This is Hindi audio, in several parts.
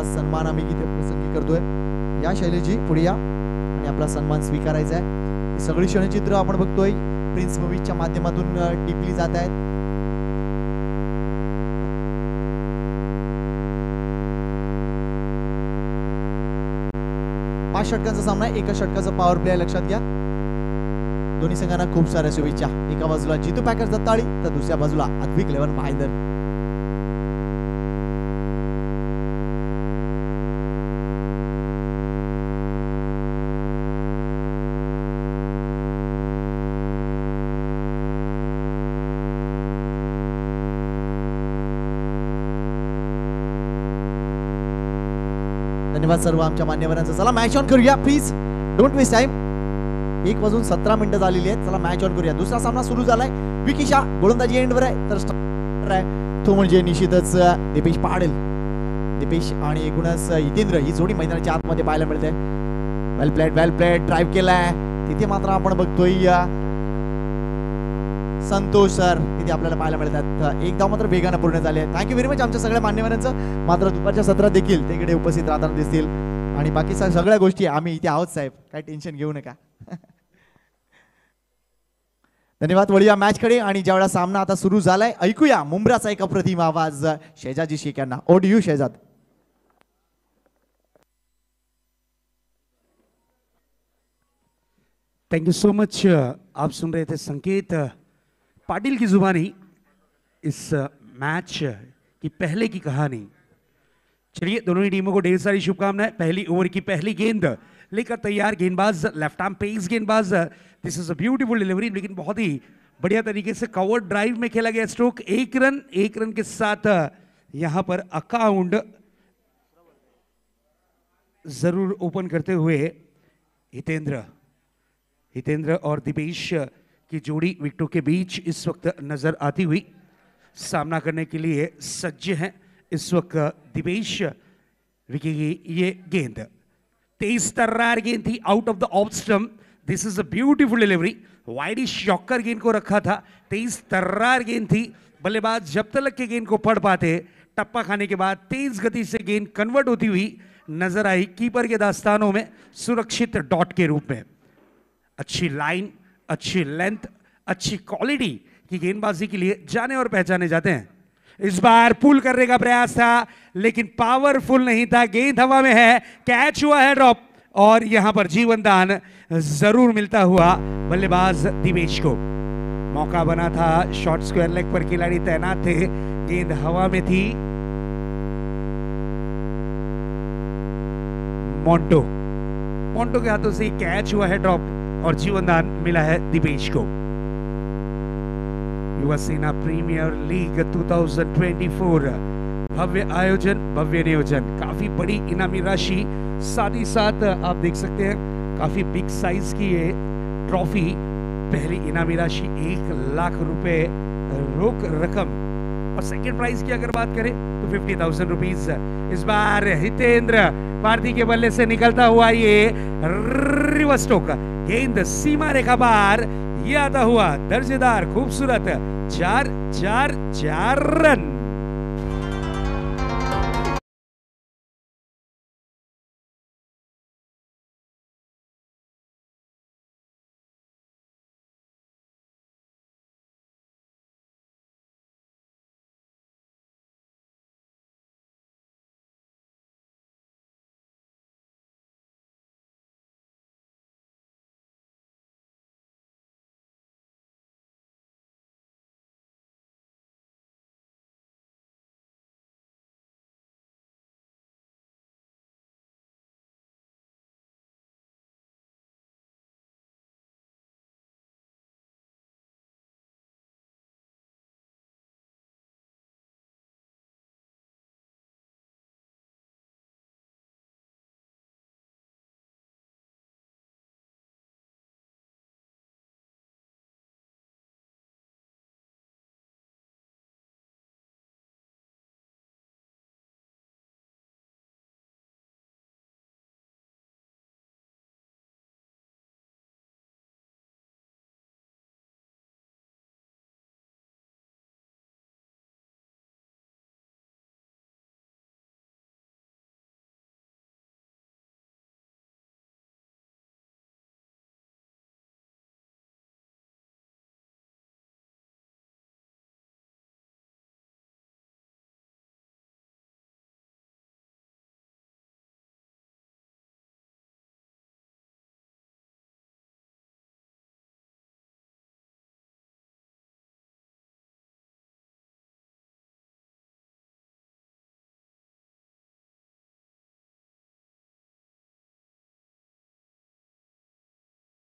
सन्मान आम्ही इथे प्रसंगी करतोय. या शैलेजी पुढे या आणि आपला सन्मान स्वीकारायचा आहे. ही सगळी क्षणचित्र आपण बघतोय प्रिन्स मूवीजच्या माध्यमातून टिपली जात आहेत. पाच षटकांचा सामना, एका षटकाचा पॉवर प्ले लक्षात घ्या. दोन्ही संघांना खूप साऱ्या शुभेच्छा. एका बाजूला जितू पॅकर्स दत्ताळी तर दुसऱ्या बाजूला अद्विक 11 भाईंदर. धन्यवाद सर्व आमच्या मान्यवरांचं. चला मॅच ऑन करूया प्लीज, डोंट वेस्ट टाइम. 1:17 झालेली आहेत. चला मॅच ऑन करूया. दुसरा सामना सुरू झालाय. विकिशा गोलंदाजी एंडवर आहे तर तो म्हणजे निश्चितच दीपेश पाडेल. दीपेश आणि एकूणच हितेंद्र ही जोडी मैदानाच्या आतमध्ये पाहायला मिळते. वेल प्लेड ड्राईव्ह केलाय. तिथे मात्र आपण बघतोय संतोष सर तिथे आपल्याला पाहायला मिळतात. एक धाव मात्र वेगाने पूर्ण झाले. थँक्यू व्हेरी मच आमच्या सगळ्या मान्यवरांचं. मात्र दुपारच्या सत्रात देखील तिकडे उपस्थित राहताना दिसतील आणि बाकी सगळ्या गोष्टी आम्ही इथे आहोत साहेब, काही टेन्शन घेऊ नका. धन्यवाद. वळूया मॅच कडे आणि ज्यावेळेला सामना आता सुरू झालाय ऐकूया मुंब्राचा एक अप्रतिम आवाज शहजादी शेख यांना. Over to you Shahzad. Thank you so much. आप सुन रहे थे संकेत पाटिल की जुबानी इस मैच की पहले की कहानी. चलिए दोनों ही टीमों को ढेर सारी शुभकामनाएं. पहली ओवर की पहली गेंद लेकर तैयार गेंदबाज लेफ्ट आर्म पेस गेंदबाज. This is a beautiful delivery, लेकिन बहुत ही बढ़िया तरीके से कवर ड्राइव में खेला गया स्ट्रोक. एक रन के साथ यहां पर अकाउंट जरूर ओपन करते हुए हितेंद्र और दीपेश की जोड़ी विकेटों के बीच इस वक्त नजर आती हुई. सामना करने के लिए सज्ज हैं इस वक्त दीपेश. विकी की ये गेंद तेज तर्रार गेंद थी out of the off stump. This is a beautiful delivery. Wide shocker गेंद को रखा था. तेज तर्रार गेंद थी. बल्लेबाज जब तक के गेंद को पढ़ पाते, टप्पा खाने के बाद तेज गति से गेंद कन्वर्ट होती हुई नजर आई कीपर के दास्तानों में सुरक्षित डॉट के रूप में. अच्छी लाइन, अच्छी लेंथ, अच्छी क्वालिटी की गेंदबाजी के लिए जाने और पहचाने जाते हैं. इस बार पुल करने का प्रयास था लेकिन पावरफुल नहीं था. गेंद हवा में है, कैच हुआ है ड्रॉप और यहां पर जीवन दान जरूर मिलता हुआ बल्लेबाज दिवेश को. मौका बना था, शॉर्ट स्क्वायर लेग पर खिलाड़ी तैनात थे, गेंद हवा में थी. मोंटो के हाथों से कैच हुआ है ड्रॉप और जीवन दान मिला है दिपेश को. युवा सेना प्रीमियर लीग 2024 भव्य आयोजन, भव्य नियोजन, काफी बड़ी इनामी राशि. साथ ही साथ आप देख सकते हैं काफी बिग साइज की ये ट्रॉफी. पहली इनामी राशि 1 लाख रुपए रोक रकम और सेकंड प्राइज की अगर बात करें तो 50,000 रुपीज. इस बार हितेंद्र पार्थी के बल्ले से निकलता हुआ ये रिवर्स स्ट्रोक, गेंद सीमा रेखा पार, ये आता हुआ दर्जेदार खूबसूरत 4 रन.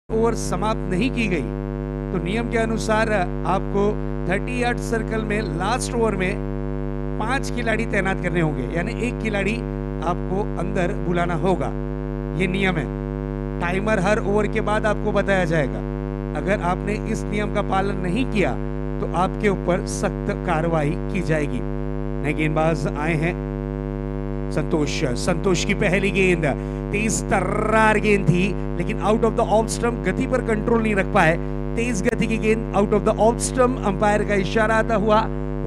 ओवर समाप्त नहीं की गई तो नियम के अनुसार आपको 30 यार्ड सर्कल में लास्ट ओवर में 5 खिलाड़ी तैनात करने होंगे, यानी एक खिलाड़ी आपको अंदर बुलाना होगा। ये नियम है। टाइमर हर ओवर के बाद आपको बताया जाएगा। अगर आपने इस नियम का पालन नहीं किया तो आपके ऊपर सख्त कार्रवाई की जाएगी। नए गेंदबाज आए हैं संतोष की पहली गेंद तेज तर्रार गेंद थी, लेकिन out of the off stump, गति पर कंट्रोल नहीं रख पाए। तेज गति की गेंद out of the off stump, umpire का इशारा आता हुआ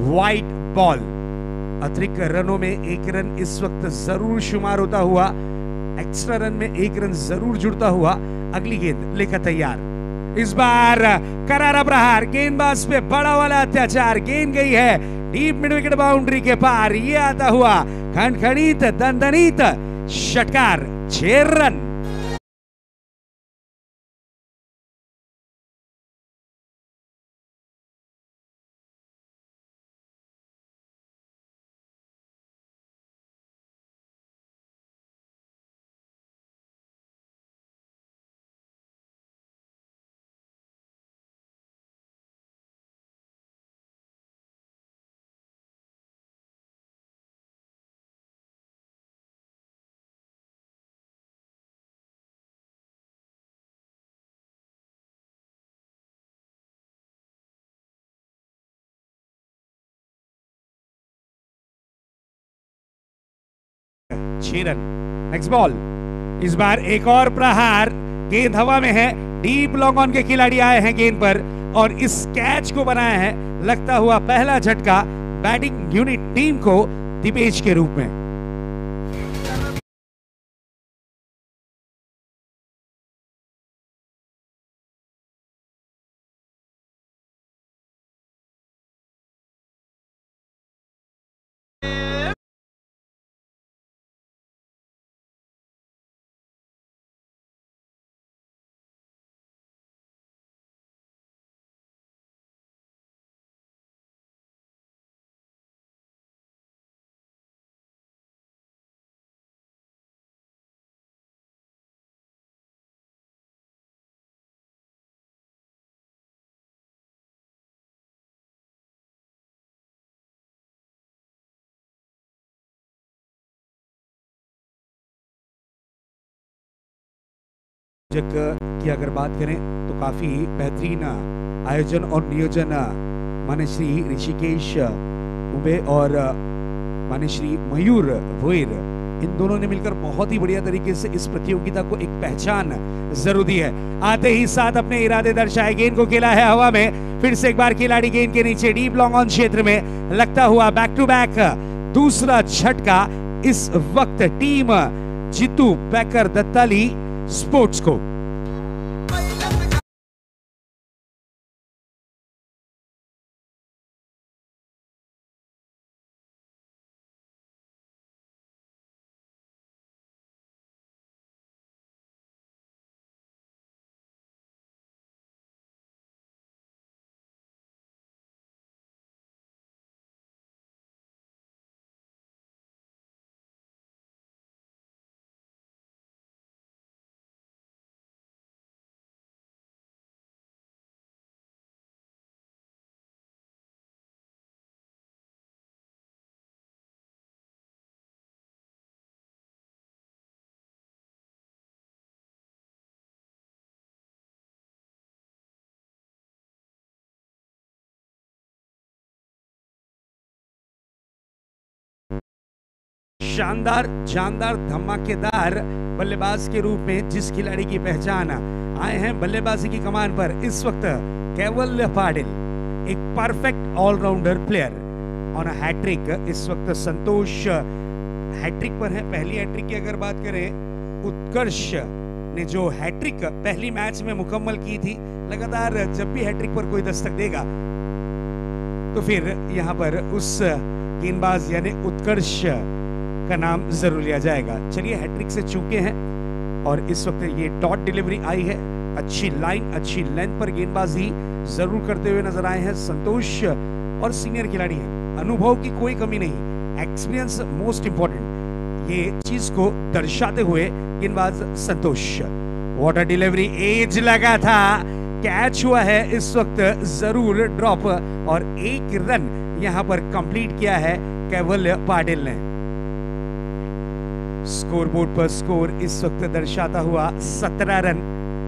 वाइट बॉल। अतिरिक्त रनों में 1 रन इस वक्त जरूर शुमार होता हुआ, एक्स्ट्रा रन में 1 रन जरूर जुड़ता हुआ। अगली गेंद लेकर तैयार, इस बार करारा प्रहार, गेंदबाज पे बड़ा वाला अत्याचार, गेंद गई है डीप मिड विकेट बाउंड्री के पार। ये आता हुआ खनखनीत दंदनीत षटकार, 6 रन। नेक्स्ट बॉल, इस बार एक और प्रहार, गेंद हवा में है, डीप लॉन्ग ऑन के खिलाड़ी आए हैं गेंद पर और इस कैच को बनाया है लगता हुआ पहला झटका बैटिंग यूनिट टीम को दिपेश के रूप में। की अगर बात करें तो काफी बेहतरीन आयोजन और नियोजन मान्य श्री ऋषिकेश उबे और मान्य श्री मयूर भोईर, इन दोनों ने मिलकर बहुत ही बढ़िया तरीके से इस प्रतियोगिता को एक पहचान जरूर दी है। आते ही साथ अपने इरादे दर्शाए, गेंद को खेला है हवा में, फिर से एक बार खिलाड़ी गेंद के नीचे डीप लॉन्ग ऑन क्षेत्र में लगता हुआ बैक टू बैक दूसरा झटका इस वक्त टीम जीतू बैकर दत्ताली स्पोर्ट्स को। शानदार जानदार धमाकेदार बल्लेबाज के रूप में जिस खिलाड़ी की पहचान आए हैं बल्लेबाजी की कमान पर इस वक्त कैवल्य पाटिल, एक perfect allrounder player on hat trick. इस वक्त संतोष हैट्रिक पर है, पहली हैट्रिक की अगर बात करें उत्कर्ष ने जो हैट्रिक पहली मैच में मुकम्मल की थी, लगातार जब भी हैट्रिक पर कोई दस्तक देगा तो फिर यहाँ पर उस गेंदबाज यानी उत्कर्ष का नाम जरूर लिया जाएगा। चलिए हैट्रिक से चूके हैं और इस वक्त ये डॉट डिलीवरी आई है, अच्छी लाइन अच्छी लेंथ पर गेंदबाजी जरूर करते हुए नजर आए हैं संतोष और सीनियर खिलाड़ी हैं, अनुभव की कोई कमी नहीं, एक्सपीरियंस मोस्ट इंपॉर्टेंट, ये चीज को दर्शाते हुए गेंदबाज संतोष। वाटर डिलीवरी एज लगा था, कैच हुआ है इस वक्त जरूर ड्रॉप, और एक रन यहां पर कंप्लीट किया है कैवल्य पाटिल ने। स्कोरबोर्ड पर स्कोर इस वक्त दर्शाता हुआ 17 रन,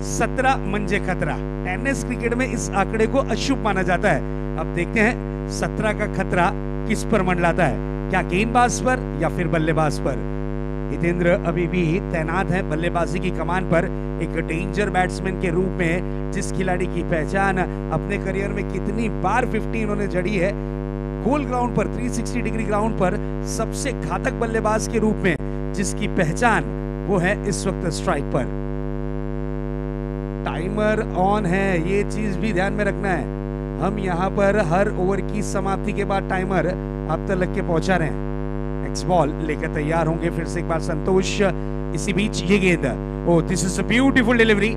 17 मंजे खतरा। टेनिस क्रिकेट में इस आंकड़े को अशुभ माना जाता है। अब देखते हैं 17 का खतरा किस पर मंडलाता है, क्या गेंदबाज पर या फिर बल्लेबाज पर। हितेंद्र अभी भी तैनात है बल्लेबाजी की कमान पर, एक डेंजर बैट्समैन के रूप में। जिस खिलाड़ी की पहचान अपने करियर में कितनी बार 50 उन्होंने जड़ी है, गोल ग्राउंड पर 360 डिग्री ग्राउंड पर सबसे घातक बल्लेबाज के रूप में जिसकी पहचान, वो है इस वक्त स्ट्राइक पर। टाइमर ऑन है, ये चीज भी ध्यान में रखना है। हम यहाँ पर हर ओवर की समाप्ति के बाद टाइमर आप तक लग के पहुंचा रहे हैं। नेक्स्ट बॉल लेकर तैयार होंगे फिर से एक बार संतोष। इसी बीच ये गेंद, oh this is a beautiful delivery,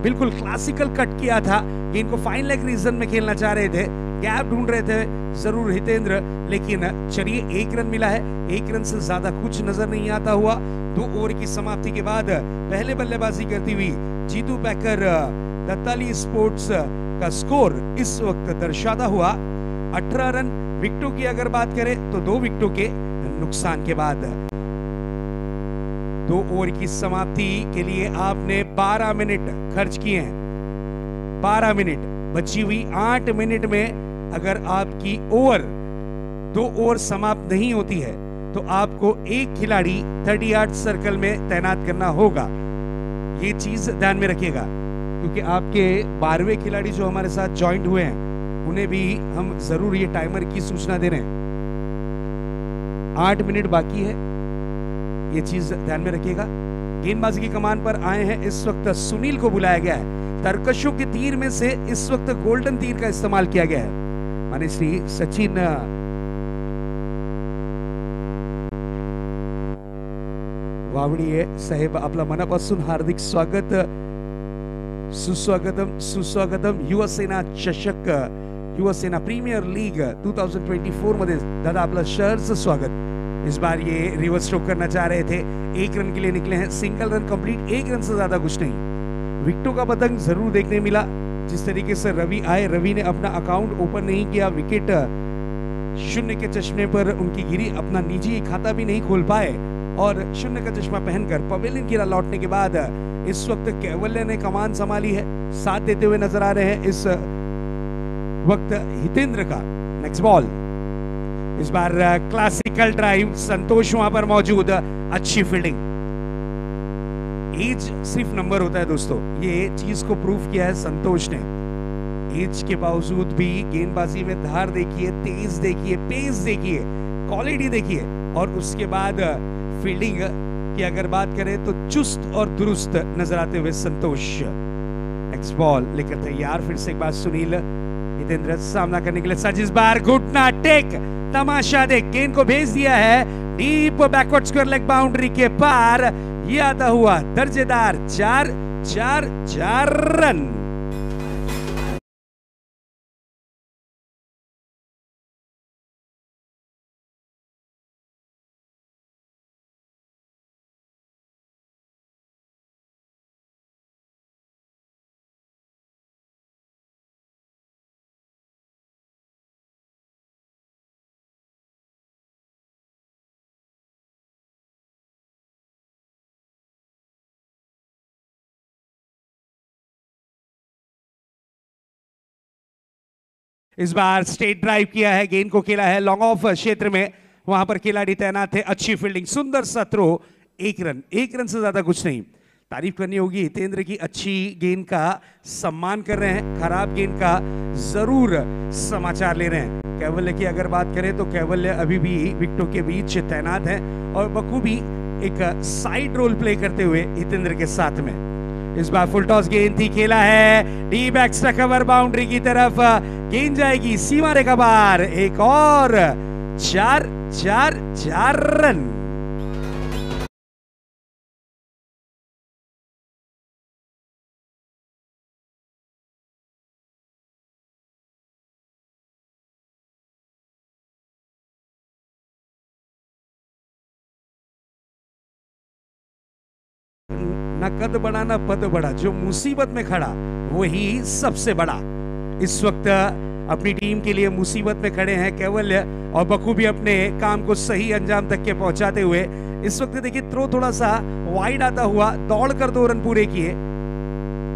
बिल्कुल क्लासिकल कट किया था। गेंद को फाइन लेग रीजन में खेलना चाह रहे थे, गैप ढूंढ रहे थे जरूर हितेंद्र, लेकिन चलिए एक रन मिला है। एक रन से ज्यादा कुछ नजर नहीं आता हुआ। 2 ओवर की समाप्ति के बाद पहले बल्लेबाजी करती हुई जीतू बैकर दत्ताली स्पोर्ट्स का स्कोर इस वक्त दर्शाता हुआ 18 रन। विकेटों की अगर बात करें तो 2 विकेटों के नुकसान के बाद 2 ओवर की समाप्ति के लिए आपने 12 मिनट खर्च किए हैं। 12 मिनट, बची हुई 8 मिनट में अगर आपकी 2 ओवर समाप्त नहीं होती है तो आपको एक खिलाड़ी 30 यार्ड सर्कल में तैनात करना होगा। ये चीज ध्यान में रखिएगा, क्योंकि आपके 12वें खिलाड़ी जो हमारे साथ ज्वाइंट हुए हैं उन्हें भी हम जरूर ये टाइमर की सूचना दे रहे हैं। 8 मिनट बाकी है, ये चीज ध्यान में रखिएगा। गेंदबाजी की कमान पर आए हैं इस वक्त सुनील को बुलाया गया है। तरकशों के तीर में से इस वक्त गोल्डन तीर का इस्तेमाल किया गया है। माने श्री सचिन वावडीये साहेब, आपला मनापासून हार्दिक स्वागत, सुस्वागतम सुस्वागतम। युवसेना चषक, युवसेना प्रीमियर लीग 2024 मध्ये दादा आपलं शहरचं स्वागत। इस बार ये रिवर्स स्ट्रोक करना चाह रहे थे, 1 रन के लिए निकले हैं, सिंगल रन कंप्लीट, 1 रन से ज्यादा कुछ नहीं। विकेटों का पतंग जरूर देखने मिला। जिस तरीके से रवि आए, रवि ने अपना अकाउंट ओपन नहीं किया, विकेट 0 के चश्मे पर उनकी गिरी, अपना निजी खाता भी नहीं खोल पाए और 0 का चश्मा पहनकर पवेलियन की लौटने के बाद इस वक्त कैवल्य ने कमान संभाली है, साथ देते हुए नजर आ रहे हैं इस वक्त हितेंद्र का। नेक्स्ट बॉल, इस बार क्लासिकल ड्राइव, संतोष वहां पर मौजूद, अच्छी फील्डिंग। एज सिर्फ नंबर होता है दोस्तों, ये चीज को प्रूव किया है संतोष ने। एज के बावजूद भी गेंदबाजी में धार देखिए, तेज देखिए, पेस देखिए, क्वालिटी देखिए, और उसके बाद फील्डिंग की अगर बात करें तो चुस्त और दुरुस्त नजर आते हुए संतोष। नेक्स्ट बॉल लेकर तैयार फिर से एक बार सुनील। हितेंद्र सामना करने के लिए सज, इस बार घुटना टेक, तमाशा देख, गेंद को भेज दिया है deep backward square leg boundary के पार। ये आता हुआ दर्जेदार 4 रन। इस बार स्ट्रेट ड्राइव किया है, गेंद को खेला है लॉन्ग ऑफ क्षेत्र में, वहां पर खिलाड़ी तैनात थे, अच्छी फील्डिंग, सुंदर सा थ्रो, 1 रन, 1 रन से ज्यादा कुछ नहीं। तारीफ करनी होगी हितेंद्र की, अच्छी गेंद का सम्मान कर रहे हैं, खराब गेंद का जरूर समाचार ले रहे हैं। कैवल्य की अगर बात करें तो कैवल्य अभी भी विकेटों के बीच तैनात है और बखूबी एक साइड रोल प्ले करते हुए हितेंद्र के साथ में। इस बार फुल टॉस गेंद थी, खेला है डीप एक्स्ट्रा कवर बाउंड्री की तरफ, गेंद जाएगी सीमा रेखा पार, एक और 4 रन। ना कद बड़ा ना पद बड़ा, जो मुसीबत में खड़ा वही सबसे बड़ा। इस वक्त अपनी टीम के लिए मुसीबत में खड़े हैं कैवल्य और बखूबी अपने काम को सही अंजाम तक के पहुंचाते हुए। इस वक्त देखिए थ्रो थोड़ा सा वाइड आता हुआ, दौड़कर 2 रन पूरे किए।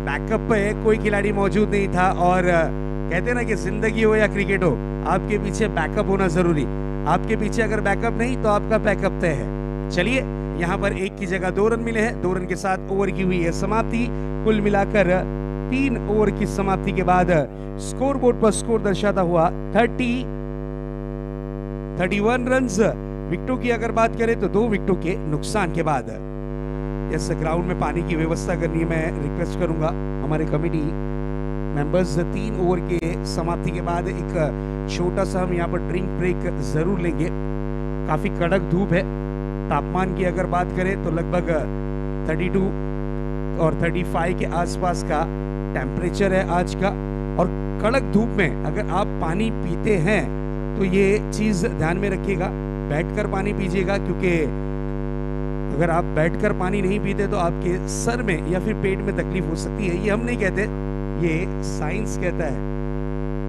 बैकअप पे कोई खिलाड़ी मौजूद नहीं था और कहते हैं ना कि जिंदगी हो या क्रिकेट हो, आपके पीछे बैकअप होना जरूरी। आपके पीछे अगर बैकअप नहीं तो आपका बैकअप तय है। चलिए यहाँ पर 1 की जगह 2 रन मिले हैं। 2 रन के साथ ओवर की हुई है समाप्ति। कुल मिलाकर 3 ओवर की समाप्ति के बाद स्कोर बोर्ड पर स्कोर दर्शाता हुआ 31 रन्स। विकेटों की अगर बात करें तो 2 विकेटों के नुकसान के बाद इस ग्राउंड में पानी की व्यवस्था करनी है। मैं रिक्वेस्ट करूंगा हमारे कमेटी मेंबर्स, 3 ओवर के समाप्ति के बाद एक छोटा सा हम यहाँ पर ड्रिंक ब्रेक जरूर लेंगे। काफी कड़क धूप है। तापमान की अगर बात करें तो लगभग 32 और 35 के आसपास का टेम्परेचर है आज का। और कड़क धूप में अगर आप पानी पीते हैं तो ये चीज ध्यान में रखिएगा, बैठकर पानी पीजिएगा, क्योंकि अगर आप बैठकर पानी नहीं पीते तो आपके सर में या फिर पेट में तकलीफ हो सकती है। ये हम नहीं कहते, ये साइंस कहता है,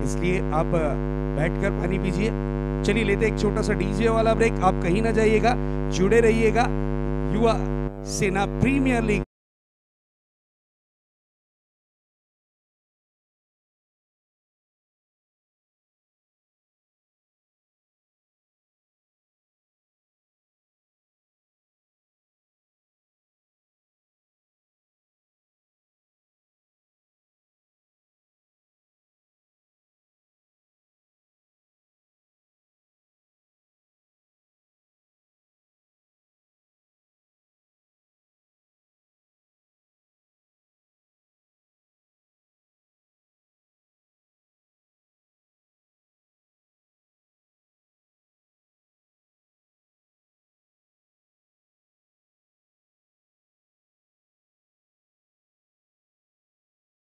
इसलिए आप बैठकर पानी पीजिए। चलिए लेते एक छोटा सा डीजे वाला ब्रेक। आप कहीं ना जाइएगा, जुड़े रहिएगा युवा सेना प्रीमियर लीग।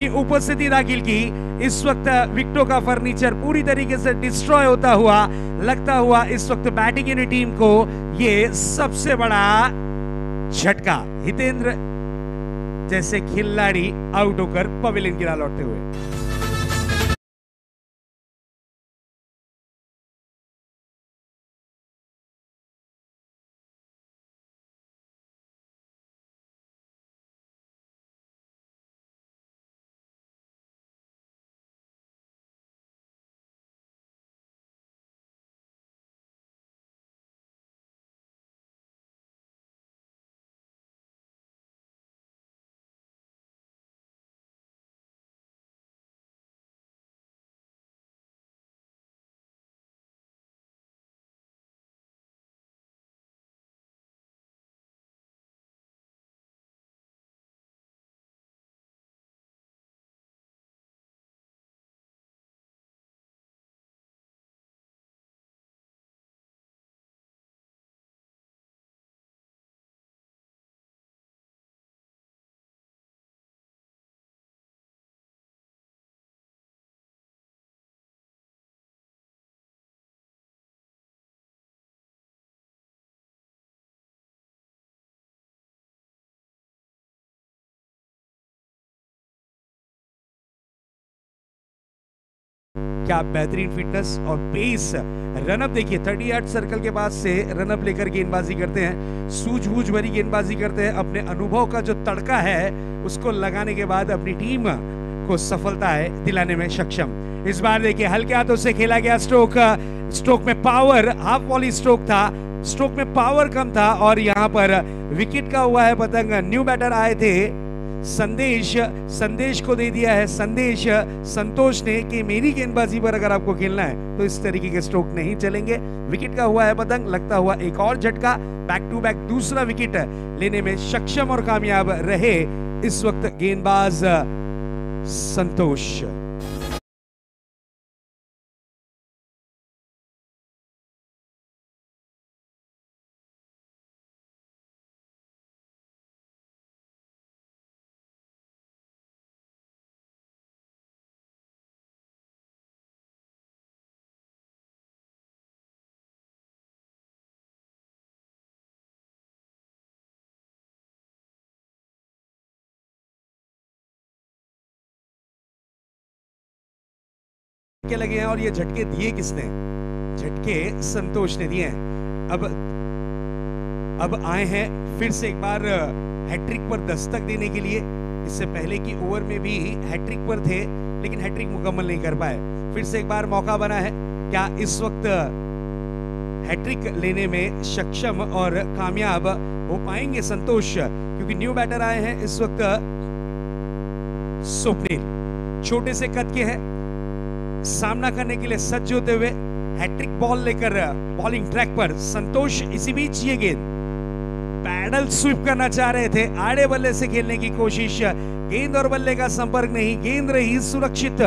उपस्थिति दाखिल की। इस वक्त विकेटों का फर्नीचर पूरी तरीके से डिस्ट्रॉय होता हुआ लगता हुआ इस वक्त बैटिंग यूनिट टीम को ये सबसे बड़ा झटका। हितेंद्र जैसे खिलाड़ी आउट होकर पवेलियन गिरा लौटते हुए। क्या बेहतरीन फिटनेस और पेस। रनअप देखिए 38 सर्कल के बाद से रनअप लेकर गेंदबाजी करते हैं, सूझबूझ भरी गेंदबाजी करते हैं। अपने अनुभव का जो तड़का है उसको लगाने के बाद अपनी टीम को सफलता है दिलाने में सक्षम। इस बार देखिए हल्के हाथों से खेला गया स्ट्रोक। स्ट्रोक में पावर, हाफ वॉली स्ट्रोक था, स्ट्रोक में पावर कम था और यहां पर विकेट का हुआ है पतंग। न्यू बैटर आए थे संदेश को दे दिया है संदेश संतोष ने कि मेरी गेंदबाजी पर अगर आपको खेलना है तो इस तरीके के स्ट्रोक नहीं चलेंगे। विकेट का हुआ है पतंग। लगता हुआ एक और झटका। बैक टू बैक दूसरा विकेट लेने में सक्षम और कामयाब रहे इस वक्त गेंदबाज संतोष। झटके लगे हैं और ये झटके दिए किसने? झटके संतोष ने दिए हैं। अब आए हैं फिर से एक बार हैट्रिक पर दस्तक देने के लिए। इससे पहले की ओवर में भी हैट्रिक पर थे लेकिन हैट्रिक मुकम्मल नहीं कर पाए। फिर से एक बार मौका बना है, क्या इस वक्त हैट्रिक लेने में सक्षम और कामयाब हो पाएंगे संतोष? क्योंकि न्यू बैटर आए हैं इस वक्त स्वप्निल, छोटे से कद के हैं, सामना करने के लिए सज्ज होते हुए हैट्रिक बॉल लेकर बॉलिंग ट्रैक पर संतोष। इसी बीच ये गेंद पैडल स्वीप करना चाह रहे थे, आड़े बल्ले से खेलने की कोशिश, गेंद और बल्ले का संपर्क नहीं, गेंद रही सुरक्षित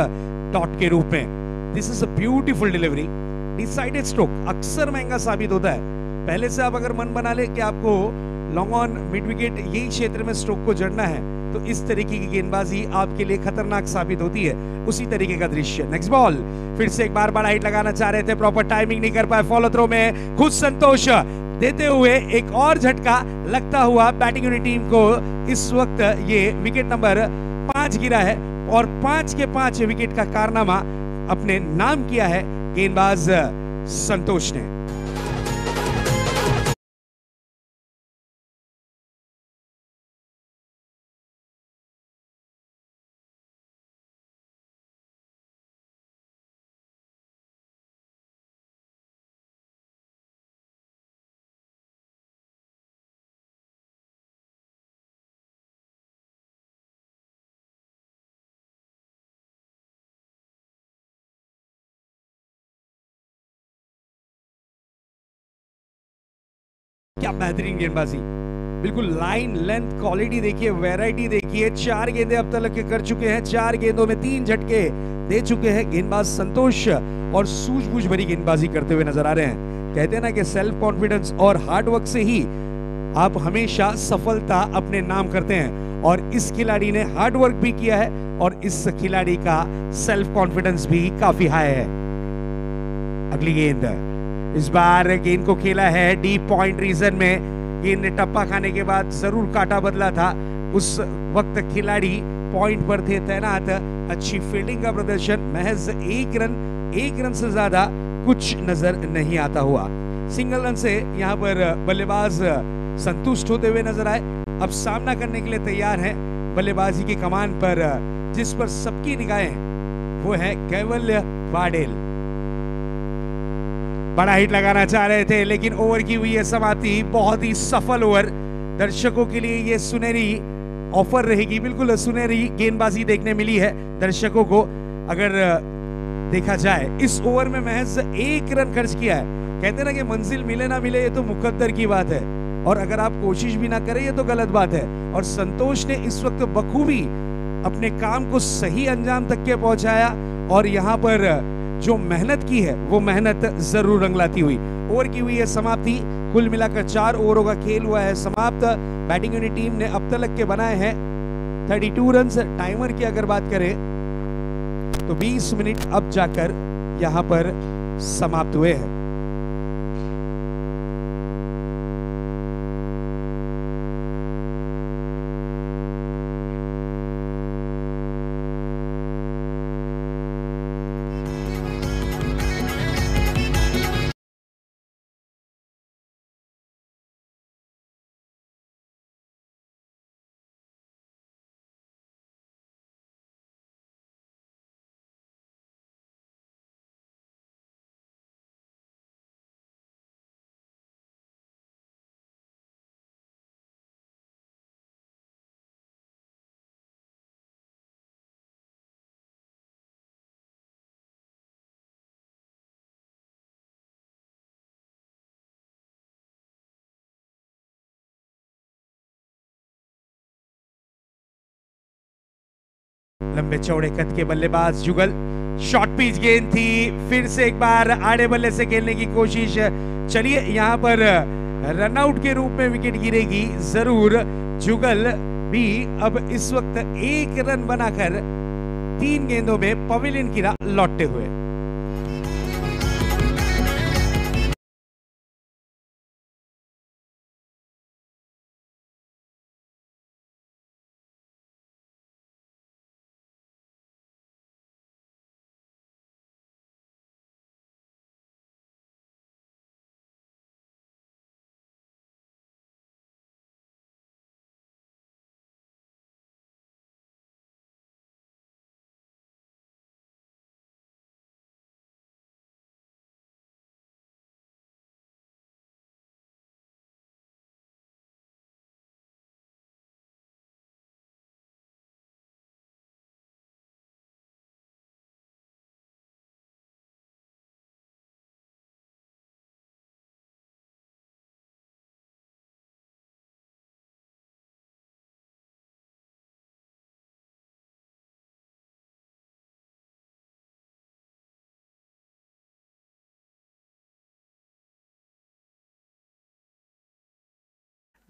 डॉट के रूप में। This is a beautiful delivery. Decided stroke अक्सर महंगा साबित होता है। पहले से आप अगर मन बना ले कि आपको लॉन्ग ऑन मिड विकेट यही क्षेत्र में स्ट्रोक को जड़ना है, तो इस तरीके की गेंदबाजी आपके लिए खतरनाक साबित होती है। उसी तरीके का दृश्य। नेक्स्ट बॉल, फिर से एक बार बड़ा हिट लगाना चाह रहे थे, प्रॉपर टाइमिंग नहीं कर पाए। फॉलो थ्रो में खुद संतोष देते हुए एक और झटका लगता हुआ बैटिंग यूनिट टीम को। इस वक्त ये विकेट नंबर 5 गिरा है और 5 के 5 विकेट का कारनामा अपने नाम किया है गेंदबाज संतोष ने। क्या बेहतरीन गेंदबाजी, बिल्कुल लाइन लेंथ क्वालिटी देखिए, वैरायटी देखिए। 4 गेंदें अब तक के कर चुके हैं, 4 गेंदों में 3 झटके दे चुके हैं गेंदबाज संतोष और सूझबूझ भरी गेंदबाजी करते हुए नजर आ रहे हैं। कहते हैं ना कि सेल्फ कॉन्फिडेंस और हार्ड वर्क से ही आप हमेशा सफलता अपने नाम करते हैं, और इस खिलाड़ी ने हार्ड वर्क भी किया है और इस खिलाड़ी का सेल्फ कॉन्फिडेंस भी काफी हाई है। अगली गेंद, इस बार गेंद को खेला है डीप पॉइंट रीजन में। गेंद ने टप्पा खाने के बाद जरूर काटा बदला था, उस वक्त खिलाड़ी पॉइंट पर थे तैनात। अच्छी फील्डिंग का प्रदर्शन, महज 1 रन से ज्यादा कुछ नजर नहीं आता हुआ। सिंगल रन से यहां पर बल्लेबाज संतुष्ट होते हुए नजर आए। अब सामना करने के लिए तैयार हैं बल्लेबाजी की कमान पर, जिस पर सबकी निगाहें वो है कैवल्य वाडेल। बड़ा हिट लगाना चाह रहे थे लेकिन ओवर की हुई है समाप्ति। बहुत ही सफल ओवर, दर्शकों के लिए ये सुनहरी ऑफर रहेगी। बिल्कुल सुनहरी गेंदबाजी देखने मिली है दर्शकों को। अगर देखा जाए इस ओवर में महज 1 रन खर्च किया है। कहते ना कि मंजिल मिले ना मिले ये तो मुकद्दर की बात है, और अगर आप कोशिश भी ना करें ये तो गलत बात है। और संतोष ने इस वक्त बखूबी अपने काम को सही अंजाम तक के पहुंचाया, और यहाँ पर जो मेहनत की है वो मेहनत जरूर रंग लाती हुई। ओवर की हुई है समाप्ति। कुल मिलाकर 4 ओवरों का खेल हुआ है समाप्त। बैटिंग यूनिट टीम ने अब तक के बनाए हैं 32 रन। टाइमर की अगर बात करें तो 20 मिनट अब जाकर यहां पर समाप्त हुए हैं। लंबे चौड़े कद के बल्लेबाज जुगल, शॉर्ट पिच गेंद थी, फिर से एक बार आड़े बल्ले से खेलने की कोशिश। चलिए यहां पर रनआउट के रूप में विकेट गिरेगी जरूर। जुगल भी अब इस वक्त 1 रन बनाकर 3 गेंदों में पवेलियन की राह लौटते हुए।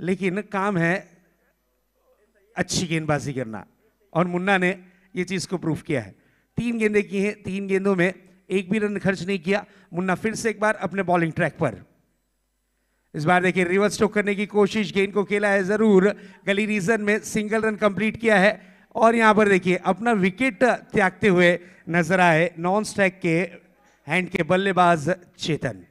लेकिन काम है अच्छी गेंदबाजी करना, और मुन्ना ने ये चीज को प्रूव किया है। 3 गेंदें की हैं, 3 गेंदों में एक भी रन खर्च नहीं किया। मुन्ना फिर से एक बार अपने बॉलिंग ट्रैक पर। इस बार देखिए रिवर्स स्ट्रोक करने की कोशिश, गेंद को खेला है जरूर, गली रीजन में सिंगल रन कंप्लीट किया है। और यहां पर देखिए अपना विकेट त्यागते हुए नजर आए नॉन स्ट्राइक के हैंड के बल्लेबाज चेतन।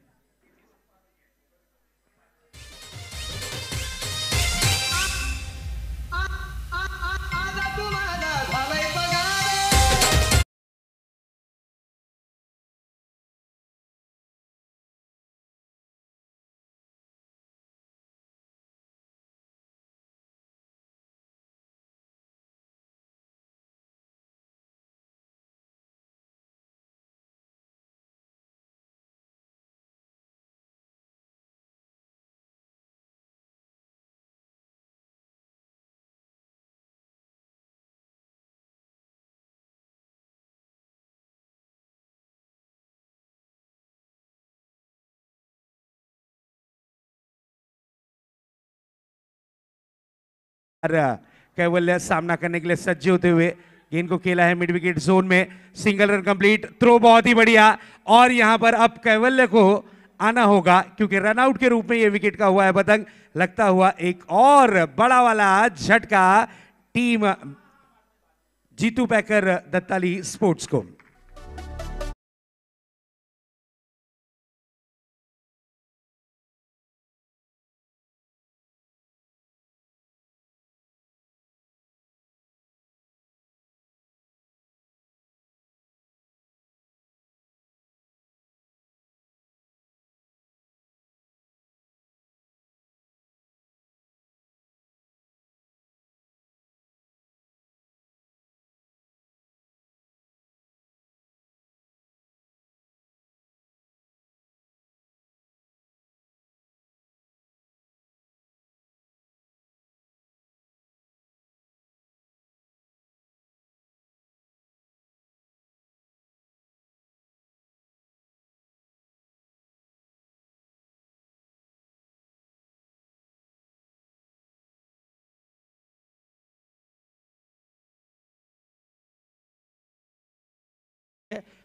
कैवल्य सामना करने के लिए सज्ज होते हुए गेंद को खेला है मिड विकेट जोन में, सिंगल रन कंप्लीट, थ्रो बहुत ही बढ़िया। और यहां पर अब कैवल्य को आना होगा क्योंकि रनआउट के रूप में यह विकेट का हुआ है पतंग। लगता हुआ एक और बड़ा वाला झटका टीम जीतू पैकर दत्ताली स्पोर्ट्स को।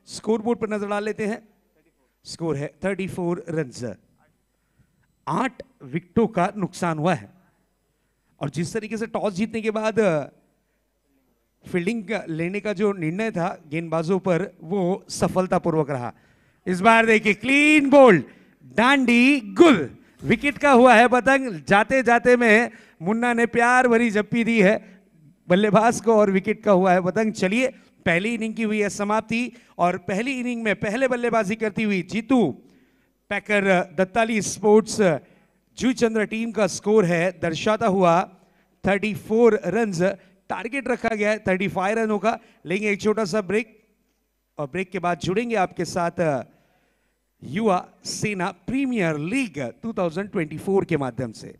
स्कोर बोर्ड पर नजर डाल लेते हैं। स्कोर है 34 रन। 8 विकेटों का नुकसान हुआ है, और जिस तरीके से टॉस जीतने के बाद फील्डिंग लेने का जो निर्णय था गेंदबाजों पर, वो सफलतापूर्वक रहा। इस बार देखिए क्लीन बोल्ड, डांडी गुल, विकेट का हुआ है पतंग। जाते जाते में मुन्ना ने प्यार भरी जप्पी दी है बल्लेबाज को, और विकेट का हुआ है पतंग। चलिए पहली इनिंग की हुई है समाप्ति, और पहली इनिंग में पहले बल्लेबाजी करती हुई जीतू पैकर दत्ताली स्पोर्ट्स जूचंद्र टीम का स्कोर है दर्शाता हुआ 34 रन्स। टारगेट रखा गया है 35 रनों का। लेंगे एक छोटा सा ब्रेक, और ब्रेक के बाद जुड़ेंगे आपके साथ युवा सेना प्रीमियर लीग 2024 के माध्यम से।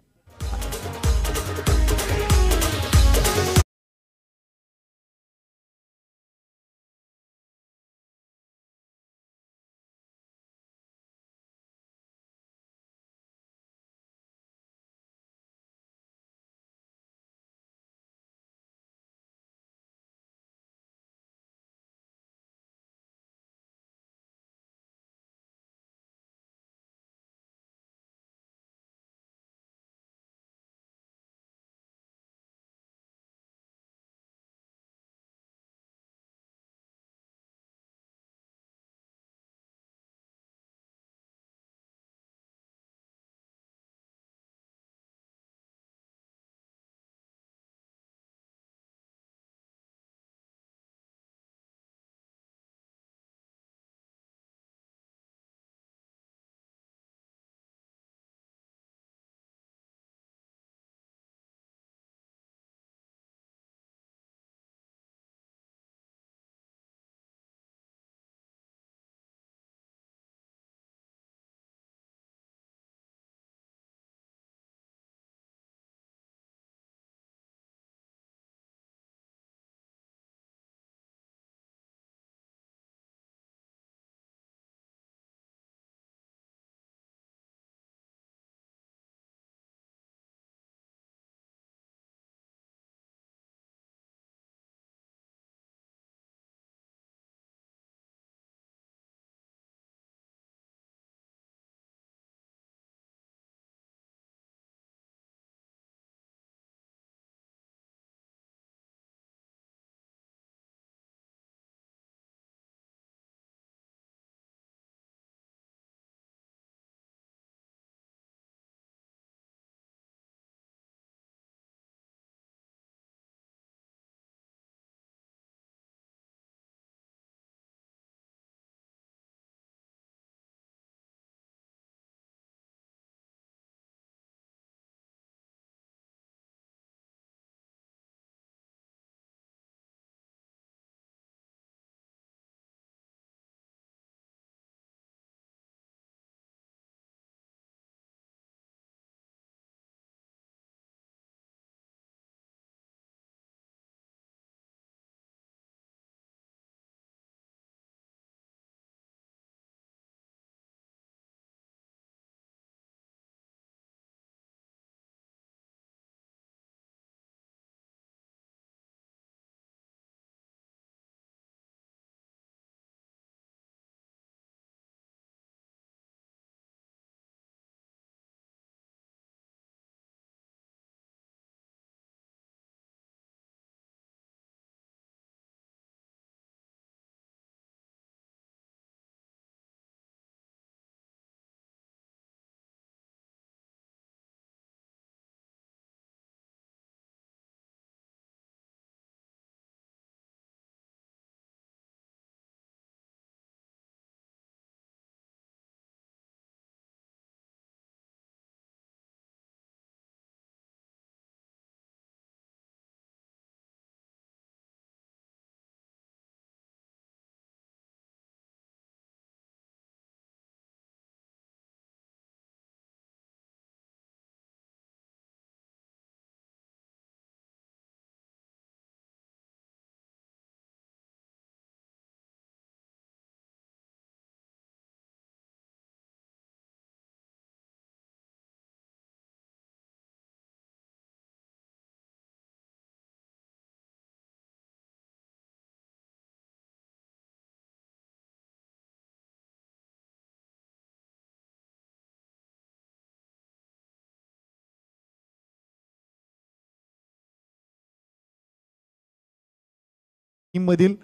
टीम मधील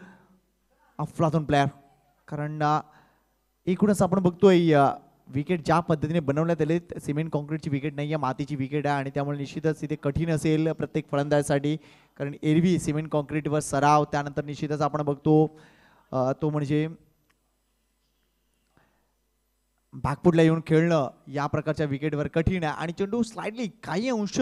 अफलातून प्लेयर. कारण एकूणच आपण बघतोय विकेट ज्या पद्धतीने बनवण्यात आले, सिमेंट कॉन्क्रीटची विकेट नाही आहे, मातीची विकेट आहे आणि त्यामुळे निश्चितच इथे कठीण असेल प्रत्येक फलंदाजासाठी. कारण एरवी सिमेंट कॉन्क्रीटवर सराव, त्यानंतर निश्चितच आपण बघतो तो म्हणजे बॅकफुटला येऊन खेळणं या प्रकारच्या विकेटवर कठीण आहे. आणि चेंडू स्लाइडली काही अंश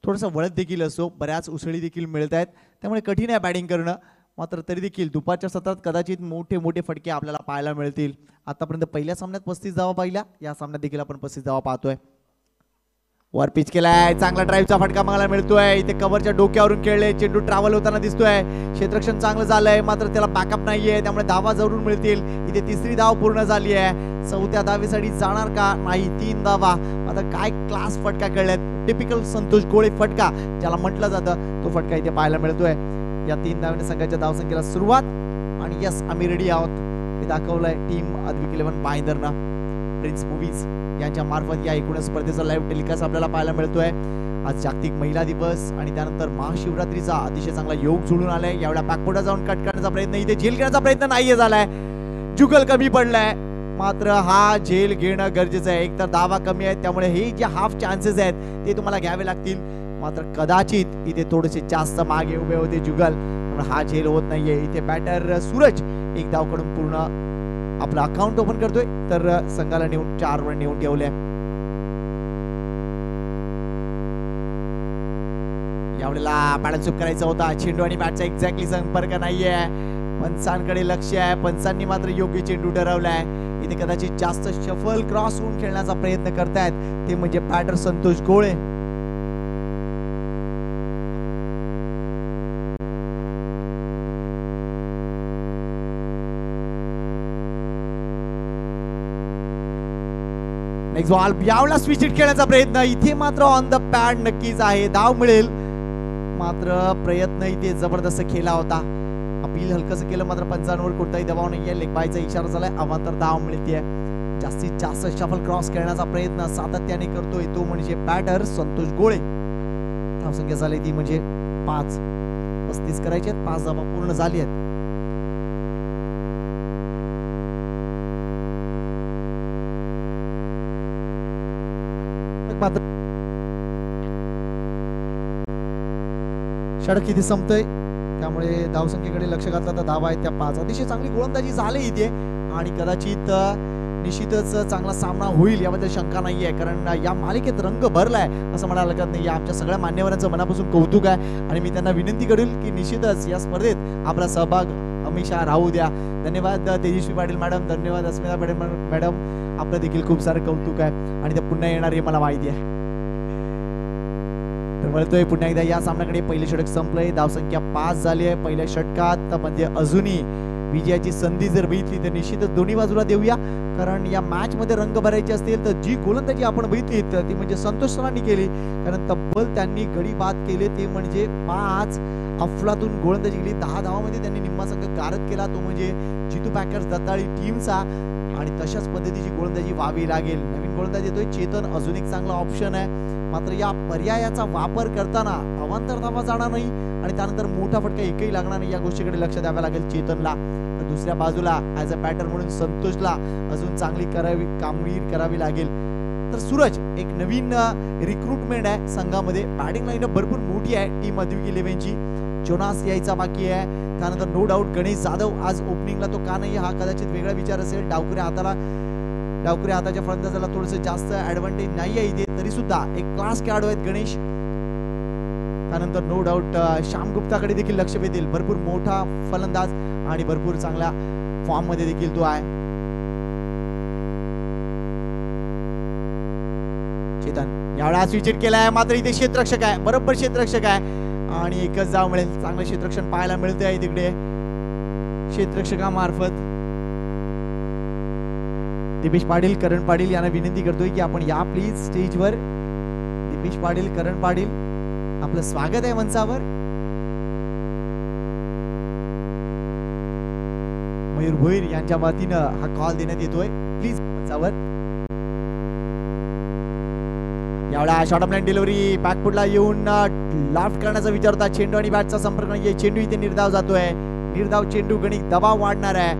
थोडासा वळत देखील असतो, बऱ्याच उसळी देखील मिळत आहेत, त्यामुळे कठीण आहे बॅटिंग करणं. मात्र तरी देखील दुपारच्या सत्रात कदाचित मोठे मोठे फटके आपल्याला पाहायला मिळतील. आतापर्यंत पहिल्या सामन्यात 35 धावा पाहिल्या, या सामन्यात देखील आपण 35 धावा पाहतोय. वर पिच केलाय, चांगला ड्राईव्हचा फटका मला मिळतोय. इथे कव्हरच्या डोक्यावरून खेळले, चेंडू ट्रॅव्हल होताना दिसतोय. क्षेत्ररक्षण चांगलं झालंय, मात्र त्याला बॅकअप नाहीये, त्यामुळे धावा जरूर मिळतील. इथे तिसरी धाव पूर्ण झाली आहे. चौथ्या धावेसाठी जाणार का? नाही, 3 धावा. आता काय क्लास फटका खेळलेत, टिपिकल संतोष गोळे फटका ज्याला म्हटलं जातं, तो फटका इथे पाहायला मिळतोय. या 3 धावांनी संघाच्या धावसंख्येला सुरुवात. आणि यस, आम्ही रेडी आहोत हे दाखवलंय टीम अद्विक 11 बायंदरनं. प्रिन्स मूवीज यांच्या मार्फत या एकूणच स्पर्धेचा लाईव्ह टेलिकास्ट आपल्याला पाहायला मिळतोय. आज जागतिक महिला दिवस आणि त्यानंतर महाशिवरात्रीचा अतिशय चांगला योग जुळून आलाय. यावेळा बॅकफुटला जाऊन कट करण्याचा प्रयत्न, इथे झेल घेण्याचा प्रयत्न नाहीये झालाय. जुगल कमी पडलाय, मात्र हा झेल घेणं गरजेचं आहे. एकतर धावा कमी आहेत, त्यामुळे हे जे हाफ चान्सेस आहेत ते तुम्हाला घ्यावे लागतील. मात्र कदाचित इथे थोडेसे जास्त मागे उभे होते जुगल, पण हा झेल होत नाहीये. इथे बॅटर सूरज एक धावकडून पूर्ण आपलं अकाउंट ओपन करतोय, तर संघाला नेऊन 4 रन नेऊन ठेवले. यावेळेला पॅडल चूक करायचा होता, चेंडू आणि बॅटचा एक्झॅक्टली संपर्क नाहीये. पंचांकडे लक्ष आहे, पंचांनी मात्र योग्य चेंडू ठरवलाय. इथे कदाचित जास्त शफल क्रॉस होऊन खेळण्याचा प्रयत्न करतायत, ते म्हणजे बॅटर संतोष गोळे. नेक्स्ट बॉल, यावेळेला स्विच हिट खेळण्याचा प्रयत्न, इथे मात्र ऑन द पॅड नक्कीच आहे, धाव मिळेल. मात्र प्रयत्न इथे जबरदस्त केला होता. अपील हलकस केलं, मात्र पंचांवर कोणताही दबाव नाहीये. लेग बायचा इशारा झालाय, अवांतर धाव मिळते. जास्तीत जास्त शफल क्रॉस खेळण्याचा प्रयत्न सातत्याने करतोय तो म्हणजे बॅटर संतोष गोळे. धावसंख्या झाली ती म्हणजे 5. 35 करायचे आहेत, 5 धावा पूर्ण झाली आहेत. षटक किती संपतंय, त्यामुळे धावसंख्येकडे लक्ष घातलं तर धावा आहेत त्या 5. अतिशय चांगली गोलंदाजी झाली इथे आणि कदाचित निश्चितच चांगला सामना होईल याबद्दल शंका नाहीये. कारण या मालिकेत रंग भरलाय असं म्हणायला लागत नाही. आमच्या सगळ्या मान्यवरांचं मनापासून कौतुक आहे आणि मी त्यांना विनंती करेल की निश्चितच या स्पर्धेत आपला सहभाग हमेशा राहू द्या. धन्यवाद तेजस्वी पाटील मॅडम, धन्यवाद अस्मिता मॅडम, आपलं देखील खूप सारं कौतुक आहे आणि ते पुन्हा येणार हे मला माहिती आहे. तर वळतोय पुन्हा एकदा या सामन्याकडे. पहिले षटक संपलंय, धावसंख्या 5 झाली आहे पहिल्या षटकात. म्हणजे अजूनही विजयाची संधी जर बघितली तर निश्चितच दोन्ही बाजूला देऊया. कारण या मॅच मध्ये रंग भरायचे असतील तर जी गोलंदाजी आपण बघितली ती म्हणजे संतोष सरांनी केली. कारण तब्बल त्यांनी गडी बाद केले, ते म्हणजे 5 अफलातून गोलंदाजी केली. 10 धावामध्ये त्यांनी निम्मा संघ गारद केला, तो म्हणजे जितू पॅकर्स दत्ताळी टीमचा. आणि तशाच पद्धतीची गोलंदाजी व्हावी लागेल. नवीन गोलंदाज येतोय चेतन, अजून एक चांगला ऑप्शन आहे. मात्र या पर्यायाचा वापर करताना अवांतर धावा जाणार नाही आणि त्यानंतर मोठा फटका एकही लागणार नाही, या गोष्टीकडे लक्ष द्यावं लागेल चेतनला. तर दुसऱ्या बाजूला ॲज अ बॅटर म्हणून संतोषला अजून चांगली कामगिरी करावी लागेल. तर सूरज एक नवीन रिक्रुटमेंट आहे संघामध्ये. बॅटिंग लाईनअप भरपूर मोठी आहे टीम अद्विक 11ची. जोनास यायचा बाकी आहे, त्यानंतर नो डाऊट गणेश जाधव आज ओपनिंगला, तो का नाही हा कदाचित वेगळा विचार असेल. डावकुऱ्या हाताच्या फलंदाजाला थोडंसं जास्त ऍडव्हान्टेज नाही आहे इथे, तरी सुद्धा एक क्लास खेळाडू आहेत गणेश. त्यानंतर नो डाऊट श्याम गुप्ताकडे देखील लक्ष वेधेल. भरपूर मोठा फलंदाज आणि भरपूर चांगल्या फॉर्म मध्ये देखील तो आहे. चेतन यावेळा स्विच हिट केलाय, मात्र इथे क्षेत्ररक्षक आहे, बरोबर क्षेत्ररक्षक आहे आणि एकच धाव मिळेल. चांगलं क्षेत्ररक्षण पाहायला मिळते आहे तिकडे क्षेत्ररक्षकामार्फत. दीपेश पाटील, करण पाटील यांना विनंती करतोय की आपण या प्लीज स्टेजवर. दीपेश पाटील, करण पाटील, आपलं स्वागत आहे मंचावर. मयूर भोईर यांच्या वतीनं हा कॉल देण्यात येतोय, प्लीज मंचावर. यावेळा शॉर्ट ऑफ लाईन डिलिव्हरी, बॅकफुटला येऊन लॉफ्ट करण्याचा विचार होता. चेंडू आणि बॅटचा संपर्क नाहीये, चेंडू इथे निर्धाव जातोय. निर्धाव चेंडू गणित दबाव वाढणार आहे.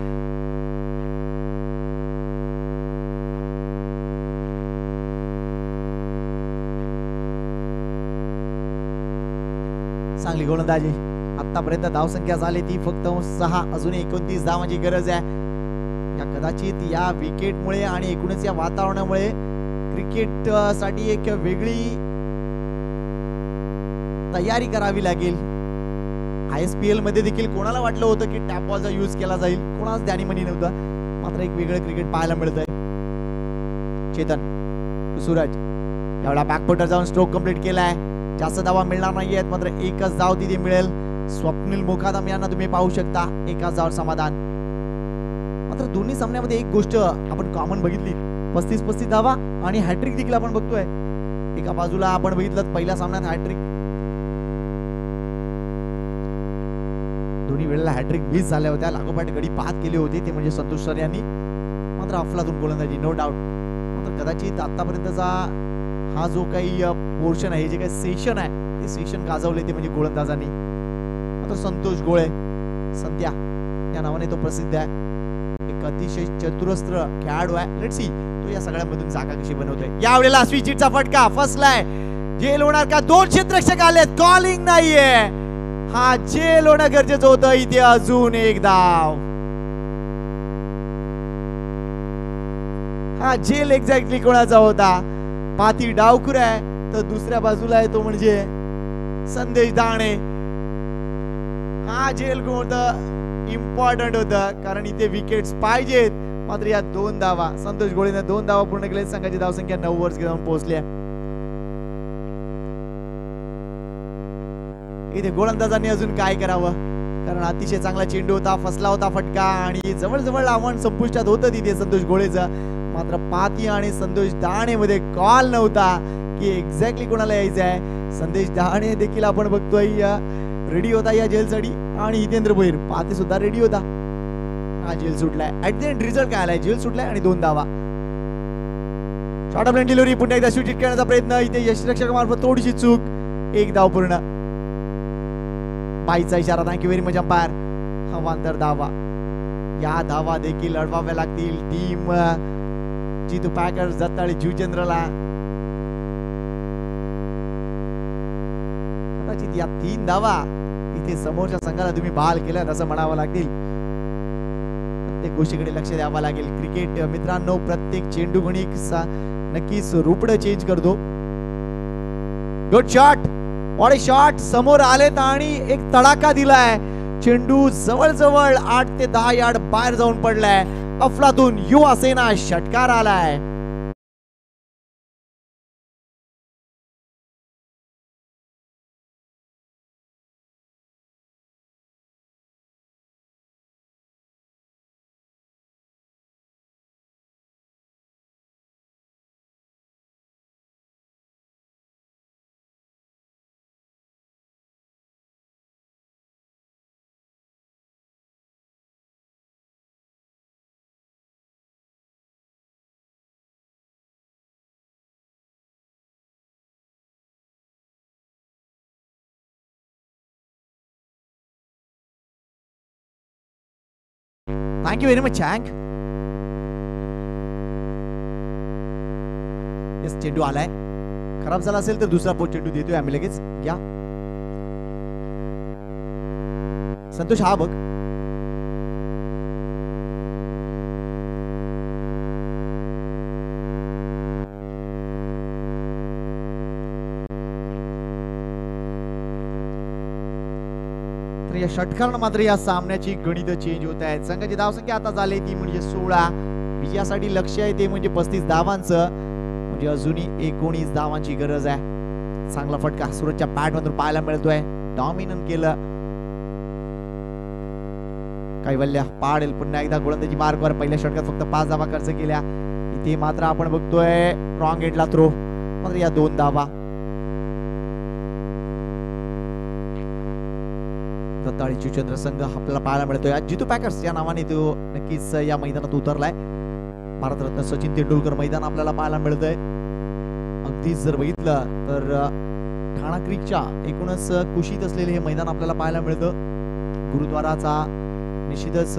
चांगली गोलंदाजी. आतापर्यंत धावसंख्या झाली ती फक्त 6. अजून 29 धावांची गरज आहे. या कदाचित या विकेटमुळे आणि एकूणच या वातावरणामुळे क्रिकेट साठी एक वेगळी तयारी करावी लागेल. ISPL मध्ये देखील कोणाला वाटलं होतं की टॅप बॉलचा यूज केला जाईल, कोणाच ध्यानीमनी नव्हतं. मात्र एक वेगळं क्रिकेट पाहायला मिळतंय. चेतन सूरज यावेळा बॅकफुटर जाऊन स्ट्रोक कंप्लीट केलाय. जास्त धावा मिळणार नाहीयेत, मात्र एकच धाव तिथे मिळेल. स्वप्नील मुखादम यांना तुम्ही पाहू शकता. एकाच धाव समाधान. मात्र दोन्ही सामन्यामध्ये एक गोष्ट आपण कॉमन बघितली, 35 धावा आणि हॅट्रिक देखील आपण बघतोय. एका बाजूला आपण बघितलं पहिल्या सामन्यात हॅट्रिक, दोन्ही वेळेला हॅट्रिक मिस झाल्या होत्या. लागोपाठ गडी बाद केले होते ते म्हणजे संतोष सर यांनी. मात्र अफलातून गोलंदाजी नो डाऊट. मात्र कदाचित आतापर्यंतचा हा जो काही पोर्शन आहे, जे काही सेशन आहे, ते सेशन गाजवले ते म्हणजे गोलंदाजांनी. मात्र संतोष गोळे संत्या या नावाने तो प्रसिद्ध आहे. एक अतिशय चतुरस्त्र खेळाडू आहे. लेट्स सी तो या सगळ्यामधून जागा कशी बनवतोय. यावेळेला स्विचिटचा फटका फसलाय. जेल होणार का? 2 क्षेत्ररक्षक आलेत. कॉलिंग नाहीये. हा जेल होणं गरजेचं होतं. इथे अजून एक धाव. हा जेल एक्झॅक्टली कोणाचा होता? पाती डावखुर आहे, तर दुसऱ्या बाजूला आहे तो म्हणजे संदेश दाणे. हा जेल कोणतं इम्पॉर्टंट होतं, कारण इथे विकेट्स पाहिजेत. मात्र या 2 धावा संतोष गोळेने 2 धावा पूर्ण केल्या. संघाची धावसंख्या 9 वर जाऊन पोहोचली आहे. इथे गोलंदाजांनी अजून काय करावं, कारण अतिशय चांगला चेंडू होता, फसला होता फटका आणि जवळजवळ आव्हान संपुष्टात होतं तिथे संतोष गोळेचं. मात्र पाती आणि संतोष दाणे मध्ये कॉल नव्हता की एक्झॅक्टली कोणाला यायचं आहे. संदेश दाणे देखील आपण बघतोय रेडी होता या जेलसाठी आणि हितेंद्र भोईर पाती सुद्धा रेडी होता. हा जेल सुटलाय. ऍट द एंड रिझल्ट काय आलाय? जेल सुटलाय आणि 2 धावा. शॉर्ट ऑफ डिलिव्हरी पुन्हा एकदा स्विच करण्याचा प्रयत्न. इथे यशरक्षकामार्फत थोडीशी चूक. 1 धाव पूर्ण. बाईचा इशारा. Thank you very much umpire. हवांतर धावा. या धावा देखील अडवाव्या लागतील टीम जितू पॅकर्स दत्ताळी जुचंद्रला. कदाचित या 3 धावा इथे समोरच्या संघाला तुम्ही बहाल केल्यात असं म्हणावं लागतील. प्रत्येक गोष्टीकडे लक्ष द्यावं लागेल. क्रिकेट मित्रांनो प्रत्येक चेंडू गणित नक्कीच रूपडं चेंज करतो. Good shot. Body shot. समोर आलेत आणि एक तडाखा दिलाय. चेंडू जवळजवळ 8 ते 10 यार्ड बाहेर जाऊन पडलाय. अफलातून युवा सेना षटकार आलाय. Thank you very much Chang. Yes चेंडू आलाय. खराब झाला असेल तर दुसरा पोस्ट चेंडू देतोय आम्ही लगेच. या संतोष हा बघ. या षटकारण मात्र या सामन्याची गणित चेंज होत आहेत. संघाची धावसंख्या आता झाली ती म्हणजे 16. विजयासाठी लक्ष्य आहे ते म्हणजे 35 धावांचं, म्हणजे अजूनही 19 धावांची गरज आहे. चांगला फटका सूरजच्या पॅड मधून पाहायला मिळतोय. डॉमिनंट केलं. कैवल्य पाडेल पुन्हा एकदा गोलंदाजी मार्कवर. पहिल्या षटकात फक्त 5 धावा खर्च केल्या. इथे मात्र आपण बघतोय रॉंग एंडला थ्रो. मात्र या 2 धावा. दत्ताळी जुचंद्र संघ आपल्याला पाहायला मिळतोय. आज जितू पॅकर्स या नावाने तो नक्कीच या मैदानात उतरलाय. भारतरत्न सचिन तेंडुलकर मैदान आपल्याला पाहायला मिळतंय. अगदीच जर बघितलं तर ठाणा क्रीकच्या एकूणच कुशीत असलेले हे मैदान आपल्याला पाहायला मिळतं. गुरुद्वाराचा निश्चितच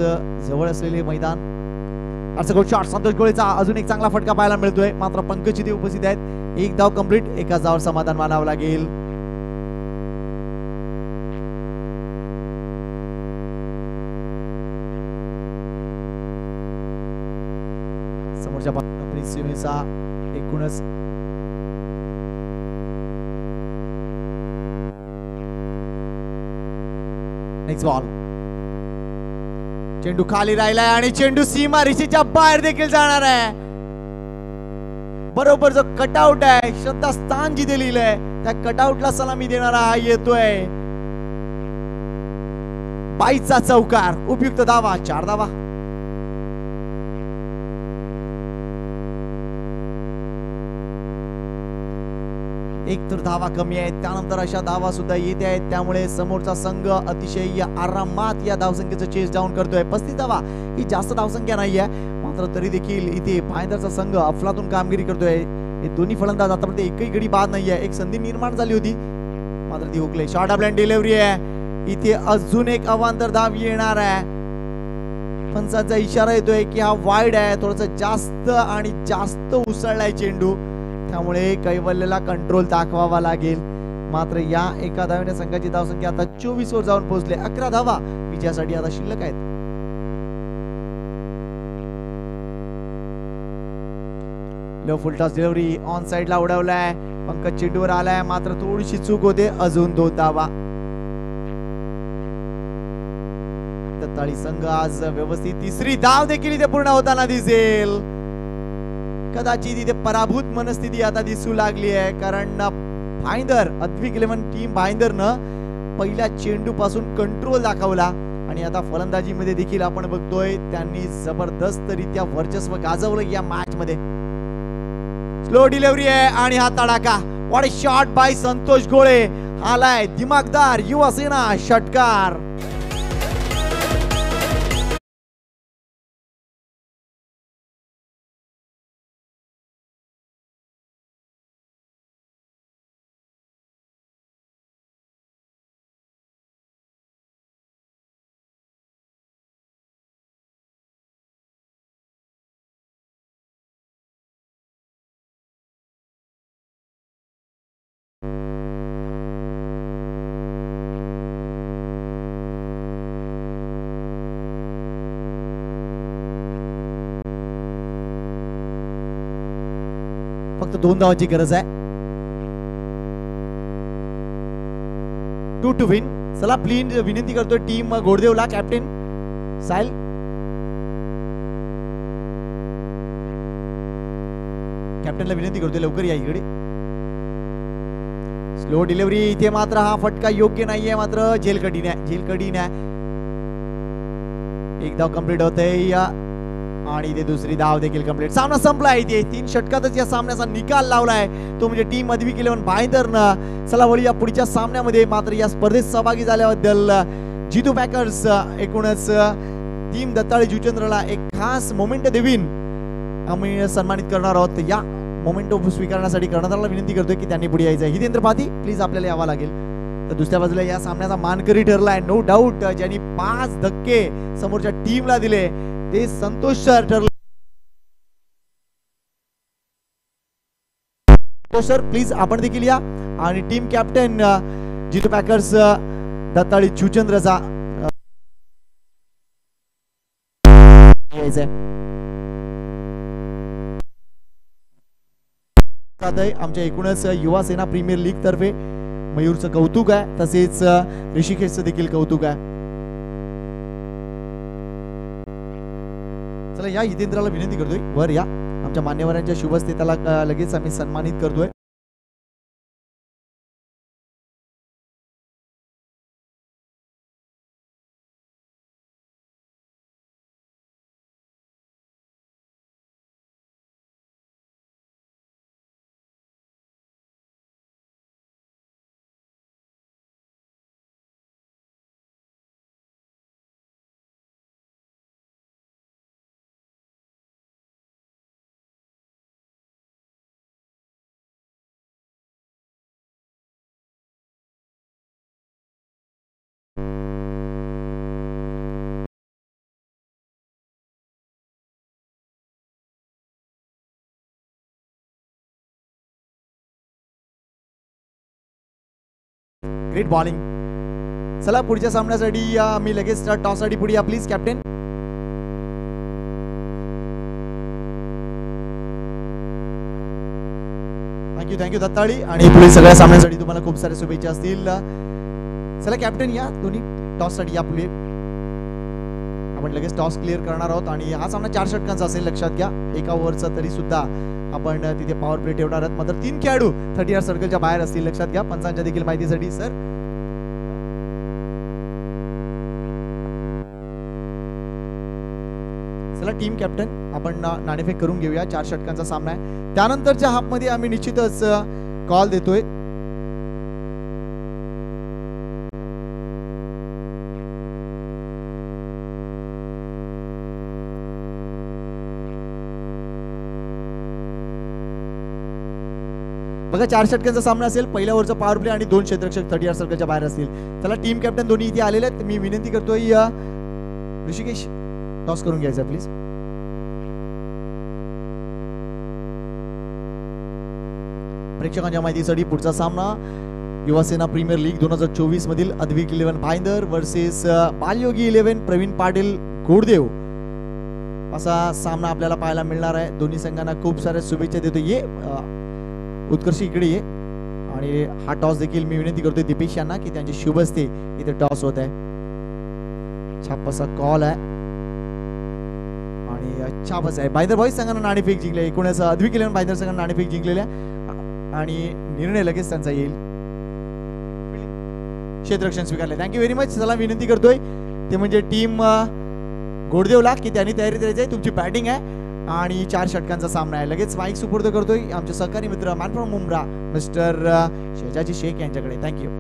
जवळ असलेले मैदान. गुड शॉट संतोष गोळेचा अजून एक चांगला फटका पाहायला मिळतोय. मात्र पंकज चिते उपस्थित आहेत. एक धाव कंप्लीट. एका धावावर समाधान मानावं लागेल. समोरच्या सीमेचा एकूणच नेक्स्ट बॉल. चेंडू खाली राहिलाय आणि चेंडू सीमा रेषेच्या बाहेर देखील जाणार आहे. बरोबर जो कटआउट आहे, श्रद्धास्थान जिथे लिहिलंय त्या कटआउटला सलामी देणारा हा येतोय. 22चा चौकार. उपयुक्त धावा. 4 धावा. एक तर धावा कमी आहेत, त्यानंतर अशा धावा सुद्धा येते आहेत. त्यामुळे समोरचा संघ अतिशय आरामात या धावसंख्येचं चेस डाऊन करतोय. 35 धावा ही जास्त धावसंख्या नाहीये, मात्र तरी देखील इथे भाईंदरचा संघ अफलातून कामगिरी करतोय. हे दोन्ही फलंदाज आतापर्यंत एकही गडी बाद नाहीये. एक संधी निर्माण झाली होती मात्र ती हुकली. शॉर्ट ब्लँड डिलिव्हरी आहे. इथे अजून एक अवांतर धाव येणार आहे. पंचाचा इशारा येतोय की हा वाईड आहे. थोडस जास्त आणि जास्त उसळलाय चेंडू, त्यामुळे कैवल्यला कंट्रोल दाखवावा लागेल. मात्र या एका धावेने संघाची धावसंख्या आता 24 वर जाऊन पोहोचले. 11 धावा विजयासाठी आता शिल्लक आहेत. लो फुल टॉस डिलिव्हरी ऑन साइडला उडवलाय. पंकज चेंडूवर आलाय, मात्र थोडीशी चूक होते. अजून 2 धावा. तत्ताळी संघ आज व्यवस्थित. तिसरी धाव देखील इथे पूर्ण होताना दिसेल. कदाचित इथे पराभूत मनस्थिती आता दिसू लागली आहे, कारण भाईंदर अद्विक 11 टीम भाईंदरनं पहिल्या चेंडू पासून कंट्रोल दाखवला आणि आता फलंदाजीमध्ये देखील आपण बघतोय त्यांनी जबरदस्त रित्या वर्चस्व गाजवलं या मॅच मध्ये. स्लो डिलिव्हरी आहे आणि हा तडाखा. व्हॉट अ शॉट बाय संतोष गोळे. आलाय दिमागदार युवा सेना षटकार. फक्त 2 धावांची गरज आहे. 2 to win. चला प्लीज विनंती करतोय टीम घोडदेवला, कॅप्टन साहिल कॅप्टनला विनंती करतोय लवकर या इकडे. Slow delivery. इथे मात्र हा फटका योग्य नाहीये, मात्र झेलकडी नाही. एक धाव कंप्लीट होते आणि इथे दुसरी धाव देखील कंप्लीट. सामना संपलाय. इथे 3 षटकातच या सामन्याचा निकाल लावलाय, तो म्हणजे टीम अद्विक 11 भाईंदरनं. चला वळूया पुढच्या सामन्यामध्ये. मात्र या स्पर्धेत सहभागी झाल्याबद्दल जितू पॅकर्स एकूणच टीम दत्ताळे जुचंद्रला एक खास मोमेंट देवीन आम्ही सन्मानित करणार आहोत. या मोमेंट स्वीकारण्यासाठी कर्णधाराला विनंती करतोय की त्यांनी पुढे यायचं. हितेंद्र पाती प्लीज आपल्याला यावं लागेल. तर दुसऱ्या बाजूला या सामन्याचा मानकरी ठरलाय नो डाऊट, ज्यांनी 5 धक्के समोरच्या टीमला दिले ते संतोष सर ठरले. सर प्लीज आपण देखील या. आणि टीम कॅप्टन जितू पॅकर्स दत्ताळी चुचंद्रचा आमच्या एकूणच युवा सेना प्रीमियर लीग तर्फे मयूरचं कौतुक आहे, तसेच ऋषिकेशचं देखील कौतुक आहे. चला या हितेंद्राला विनंती करतोय वर या. आमच्या मान्यवरांच्या शुभ हस्ते त्याला लगेच आम्ही सन्मानित करतोय. Great bowling. चला पुढच्या सामन्यासाठी मी लगेच टॉस साठी पुढे या प्लीज कॅप्टन. थँक्यू दत्ताळी. आणि पुढील सगळ्या सामन्यासाठी तुम्हाला खूप साऱ्या शुभेच्छा असतील. चला कॅप्टन या दोन्ही टॉस साठी या पुढे. आपण लगेच टॉस क्लिअर करणार आहोत आणि हा सामना 4 षटकांचा असेल लक्षात घ्या. एका ओव्हरचा तरी सुद्धा आपण तिथे पॉवर प्ले ठेवणार आहोत. मात्र 3 खेळाडू 30 सर्कलच्या बाहेर असतील लक्षात घ्या. पंचांच्या देखील माहितीसाठी सर. चला टीम कॅप्टन आपण नाणेफेक करून घेऊया. 4 षटकांचा सामना आहे. त्यानंतरच्या हाफ मध्ये आम्ही निश्चितच कॉल देतोय. बघा 4 षटकांचा सामना असेल. पहिल्या ओव्हरचा पॉवर प्ले आणि 2 क्षेत्ररक्षक 30 सर्कलच्या बाहेर असतील. चला टीम कॅप्टन दोन्ही इथे आलेले आहेत. मी विनंती करतोय ऋषिकेश टॉस करून घ्यायचा प्लीज. प्रेक्षकांच्या माहितीसाठी पुढचा सामना युवासेना प्रीमियर लीग 2024 मधील अद्विक 11 भाईंदर वर्सेस बालयोगी 11 प्रवीण पाटील गोडदेव असा सामना आपल्याला पाहायला मिळणार आहे. दोन्ही संघांना खूप साऱ्या शुभेच्छा देतो. ये उत्कर्ष इकडे ये. आणि हा टॉस देखील मी विनंती करतोय दीपेश यांना की त्यांची शुभ असते इथे टॉस होत आहे. छाप असा कॉल आहे आणि छाप आहे. भाईंदर बॉईज संघांना नाणेफेक जिंकले. एकूणच अद्विक 11 भाईंदर संघांना नाणेफेक जिंकलेल्या आणि निर्णय लगेच त्यांचा येईल. क्षेत्ररक्षण स्वीकारले. Thank you very much. चला विनंती करतोय ते म्हणजे टीम गोडदेवला की त्यांनी तयारी करायची आहे. तुमची बॅटिंग आहे आणि 4 षटकांचा सामना आहे. लगेच माईक सुपूर्द करतोय आमचे सहकारी मित्र मॅन फ्रॉम मुंब्रा मिस्टर शेजाजी शेख यांच्याकडे. थँक्यू.